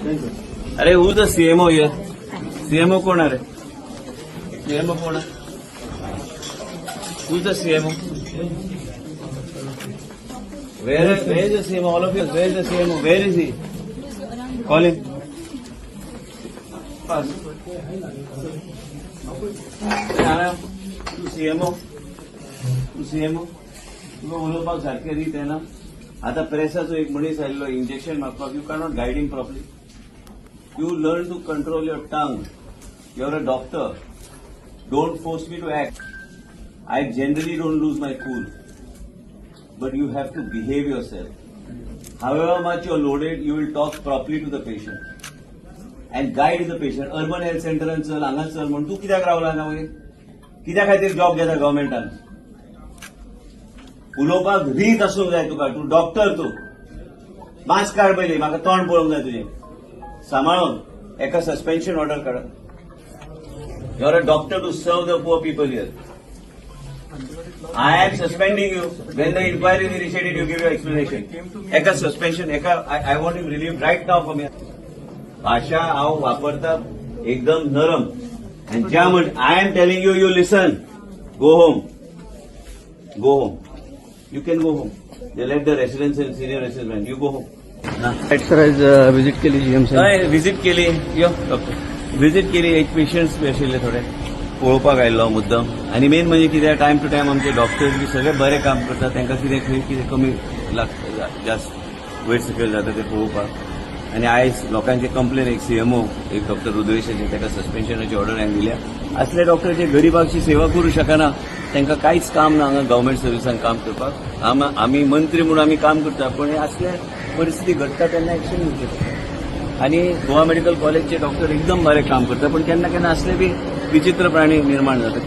अरे who's the CMO here? CMO कोण आहे रे? CMO कोण आहे? Who's the CMO? Where is the CMO? All of you, where is the CMO? Where is he? Call him. Pass. Tu CMO? तुका उलोवपाक सारखे रीत आहे ना? आता प्रेसाचो एक मनीस आयिल्लो इंजेक्शन मागपाक you cannot guide him properly. You learn to control your tongue. You're a doctor. Don't force me to act. I generally don't lose my cool. But you have to behave yourself. However much you're loaded, you will talk properly to the patient. And guide the patient. Urban health center and चल, हांगा चल म्हण. तू कित्याक रावला ना वयर? कित्या खातीर जॉब घेता गव्हर्मेंटान? उलोवपाक रीत आसूंक जाय तुका. तूं डॉक्टर तूं. मास्क काड पयली, म्हाका तोंड पळोवंक जाय तुजें. सांबाळून एका सस्पेन्शन ऑर्डर काढा. You're a doctor to serve the poor people here. I am suspending you. When the inquiry is initiated you give your explanation. एका suspension I want you relieve right now from here. भाषा हांव वापरता एकदम नरम. And ज्या म्हण I am telling you, you listen. Go home. You can go home. They let the residents and senior residents. You go home. Sir आज visit केली GMC. Visit केली. यो डॉक्टर विजिट केली. एक पेशंट्स बी आशिल्ले थोडे पळोवपाक आयिल्लो मुद्दम. आनी मेन म्हणजे कितें टायम टू टायम आमचे डॉक्टर्स बी सगळे बरें काम करतात. तांकां कितें खंय कितें कमी लागता जास्त वयर सकयल जाता ते पळोवपाक. आनी आयज लोकांचे कंप्लेन एक सीएमओ एक डॉक्टर रुद्रेशाचे ताका सस्पेन्शनाची ऑर्डर हांवें दिल्या. असले डॉक्टर जे गरीबाची सेवा करूं शकना तांकां कांयच काम ना हांगा गव्हर्मेंट सर्विसान काम करपाक. आमी मंत्री म्हणून आमी काम करता पण हे असले परिस्थिती घडटा तेन्ना एक्शन घेवची पडटा. आनी गोवा मेडिकल कॉलेजचे डॉक्टर एकदम बरें काम करता पण केन्ना केन्ना असले बी विचित्र प्राणी निर्माण जाता.